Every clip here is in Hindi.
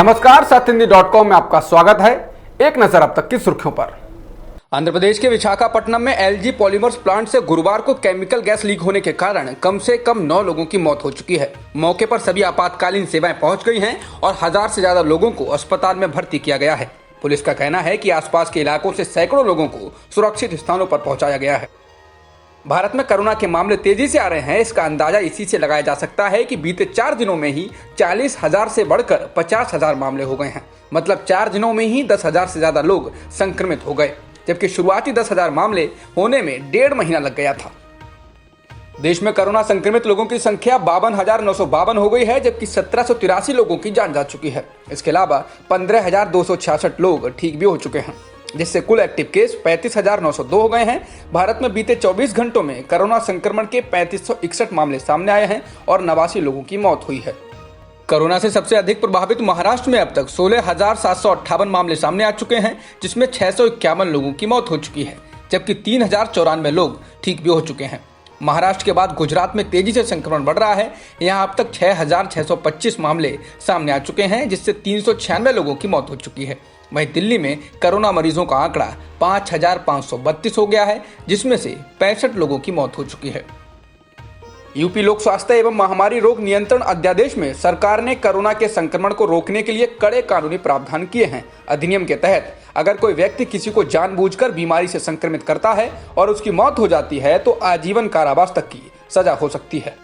नमस्कार, सत्यहिंदी.com में आपका स्वागत है। एक नजर अब तक की सुर्खियों पर। आंध्र प्रदेश के विशाखापट्टनम में एलजी पॉलीमर्स प्लांट से गुरुवार को केमिकल गैस लीक होने के कारण कम से कम 9 लोगों की मौत हो चुकी है। मौके पर सभी आपातकालीन सेवाएं पहुंच गई हैं और 1000 से ज्यादा लोगों को अस्पताल में भर्ती किया गया है। पुलिस का कहना है कि आसपास के इलाकों से सैकड़ों लोगों को सुरक्षित स्थानों पर पहुंचाया गया है। भारत में कोरोना के मामले तेजी से आ रहे हैं। इसका अंदाजा इसी से लगाया जा सकता है कि बीते 4 दिनों में ही 40,000 से बढ़कर 50,000 मामले हो गए हैं। मतलब 4 दिनों में ही 10,000 से ज्यादा लोग संक्रमित हो गए, जबकि शुरुआती 10,000 मामले होने में 1.5 महीना लग गया था। देश में कोरोना संक्रमित लोगों की संख्या 52,952 हो गई है, जबकि 1783 लोगों की जान जा चुकी है। इसके अलावा 15,266 लोग ठीक भी हो चुके हैं, जिससे कुल एक्टिव केस 35,902 हो गए हैं। भारत में बीते 24 घंटों में कोरोना संक्रमण के 3561 मामले सामने आए हैं और 89 लोगों की मौत हुई है। कोरोना से सबसे अधिक प्रभावित महाराष्ट्र में अब तक 16,758 मामले सामने आ चुके हैं, जिसमें 651 लोगों की मौत हो चुकी है, जबकि 3,094 लोग ठीक भी हो चुके हैं। महाराष्ट्र के बाद गुजरात में तेजी से संक्रमण बढ़ रहा है। यहाँ अब तक 6,625 मामले सामने आ चुके हैं, जिससे 396 लोगों की मौत हो चुकी है। वहीं दिल्ली में कोरोना मरीजों का आंकड़ा 5,532 हो गया है, जिसमें से 65 लोगों की मौत हो चुकी है। यूपी लोक स्वास्थ्य एवं महामारी रोग नियंत्रण अध्यादेश में सरकार ने कोरोना के संक्रमण को रोकने के लिए कड़े कानूनी प्रावधान किए हैं। अधिनियम के तहत अगर कोई व्यक्ति किसी को जानबूझकर बीमारी से संक्रमित करता है और उसकी मौत हो जाती है तो आजीवन कारावास तक की सजा हो सकती है।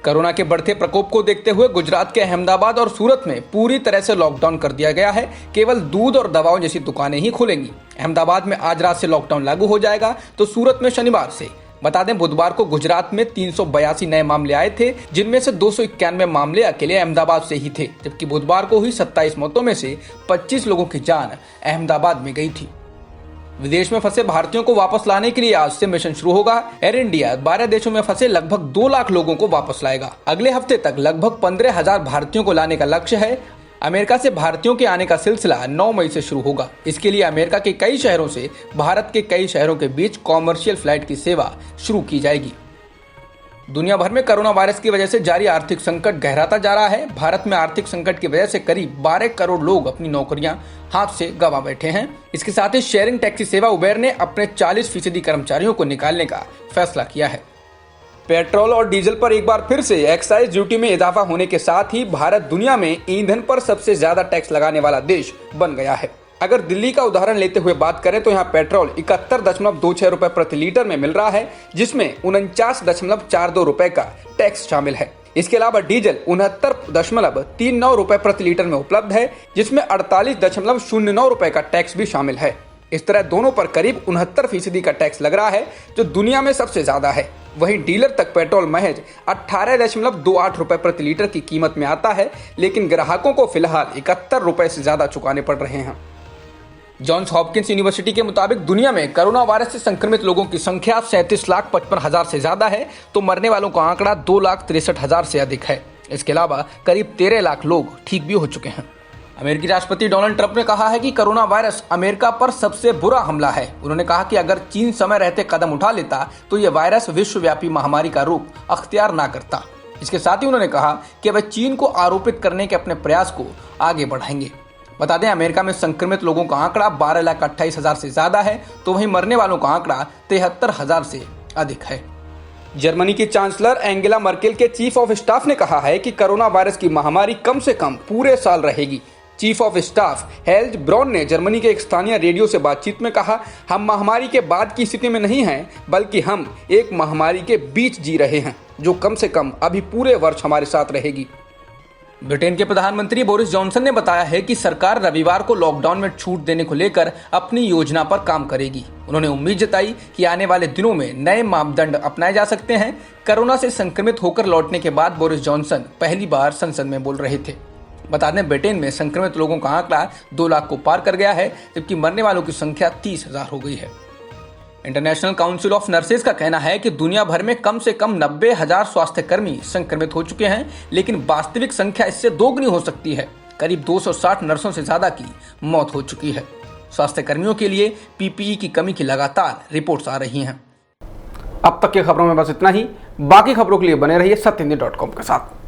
कोरोना के बढ़ते प्रकोप को देखते हुए गुजरात के अहमदाबाद और सूरत में पूरी तरह से लॉकडाउन कर दिया गया है। केवल दूध और दवाओं जैसी दुकानें ही खुलेंगी। अहमदाबाद में आज रात से लॉकडाउन लागू हो जाएगा, तो सूरत में शनिवार से। बता दें, बुधवार को गुजरात में 382 नए मामले आए थे, जिनमें से 291 मामले अकेले अहमदाबाद से ही थे, जबकि बुधवार को हुई 27 मौतों में से 25 लोगों की जान अहमदाबाद में गई थी। विदेश में फंसे भारतीयों को वापस लाने के लिए आज से मिशन शुरू होगा। एयर इंडिया 12 देशों में फंसे लगभग 2 लाख लोगों को वापस लाएगा। अगले हफ्ते तक लगभग 15,000 भारतीयों को लाने का लक्ष्य है। अमेरिका से भारतीयों के आने का सिलसिला 9 मई से शुरू होगा। इसके लिए अमेरिका के कई शहरों से भारत के कई शहरों के बीच कॉमर्शियल फ्लाइट की सेवा शुरू की जाएगी। दुनिया भर में कोरोना वायरस की वजह से जारी आर्थिक संकट गहराता जा रहा है। भारत में आर्थिक संकट की वजह से करीब 12 करोड़ लोग अपनी नौकरियां हाथ से गंवा बैठे हैं। इसके साथ ही शेयरिंग टैक्सी सेवा उबेर ने अपने 40% कर्मचारियों को निकालने का फैसला किया है। पेट्रोल और डीजल पर एक बार फिर से एक्साइज ड्यूटी में इजाफा होने के साथ ही भारत दुनिया में ईंधन पर सबसे ज्यादा टैक्स लगाने वाला देश बन गया है। अगर दिल्ली का उदाहरण लेते हुए बात करें तो यहाँ पेट्रोल 71.26 रुपए प्रति लीटर में मिल रहा है, जिसमें 49.42 रुपए का टैक्स शामिल है। इसके अलावा डीजल 69.39 रुपए प्रति लीटर में उपलब्ध है, जिसमें 48.09 रुपए का टैक्स भी शामिल है। इस तरह दोनों पर करीब 69% का टैक्स लग रहा है, जो दुनिया में सबसे ज्यादा है। वहीं डीलर तक पेट्रोल महज 18.28 रुपए प्रति लीटर की कीमत में आता है, लेकिन ग्राहकों को फिलहाल 71 रुपए से ज्यादा चुकाने पड़ रहे हैं। जॉन्स हॉपकिंस यूनिवर्सिटी के मुताबिक दुनिया में कोरोना वायरस से संक्रमित लोगों की संख्या 37,55,000 से ज्यादा है, तो मरने वालों का आंकड़ा 2,63,000 से अधिक है। इसके अलावा करीब 13 लाख लोग ठीक भी हो चुके हैं। अमेरिकी राष्ट्रपति डोनाल्ड ट्रंप ने कहा है कि कोरोना वायरस अमेरिका पर सबसे बुरा हमला है। उन्होंने कहा कि अगर चीन समय रहते कदम उठा लेता तो यह वायरस विश्वव्यापी महामारी का रूप अख्तियार ना करता। इसके साथ ही उन्होंने कहा कि वह चीन को आरोपित करने के अपने प्रयास को आगे बढ़ाएंगे। बता दें, अमेरिका में संक्रमित लोगों का आंकड़ा 12,28,000 से ज्यादा है, तो वहीं मरने वालों का आंकड़ा 73,000 से अधिक है। जर्मनी की चांसलर एंगेला मर्केल के चीफ ऑफ स्टाफ ने कहा है कि कोरोना वायरस की महामारी कम से कम पूरे साल रहेगी। चीफ ऑफ स्टाफ हेल्ज ब्रॉन ने जर्मनी के एक स्थानीय रेडियो से बातचीत में कहा, हम महामारी के बाद की स्थिति में नहीं हैं, बल्कि हम एक महामारी के बीच जी रहे हैं, जो कम से कम अभी पूरे वर्ष हमारे साथ रहेगी। ब्रिटेन के प्रधानमंत्री बोरिस जॉनसन ने बताया है कि सरकार रविवार को लॉकडाउन में छूट देने को लेकर अपनी योजना पर काम करेगी। उन्होंने उम्मीद जताई कि आने वाले दिनों में नए मापदंड अपनाए जा सकते हैं। कोरोना से संक्रमित होकर लौटने के बाद बोरिस जॉनसन पहली बार संसद में बोल रहे थे। बता दें, ब्रिटेन में संक्रमित लोगों का आंकड़ा 2 लाख को पार कर गया है, जबकि मरने वालों की संख्या 30,000 हो गई है। इंटरनेशनल काउंसिल ऑफ नर्सेज का कहना है कि दुनिया भर में कम से कम 90,000 स्वास्थ्य कर्मी संक्रमित हो चुके हैं, लेकिन वास्तविक संख्या इससे दोगुनी हो सकती है। करीब 260 नर्सों से ज्यादा की मौत हो चुकी है। स्वास्थ्य कर्मियों के लिए पीपीई की कमी की लगातार रिपोर्ट्स आ रही हैं। अब तक की खबरों में बस इतना ही। बाकी खबरों के लिए बने रहिए सत्यहिंदी.com के साथ।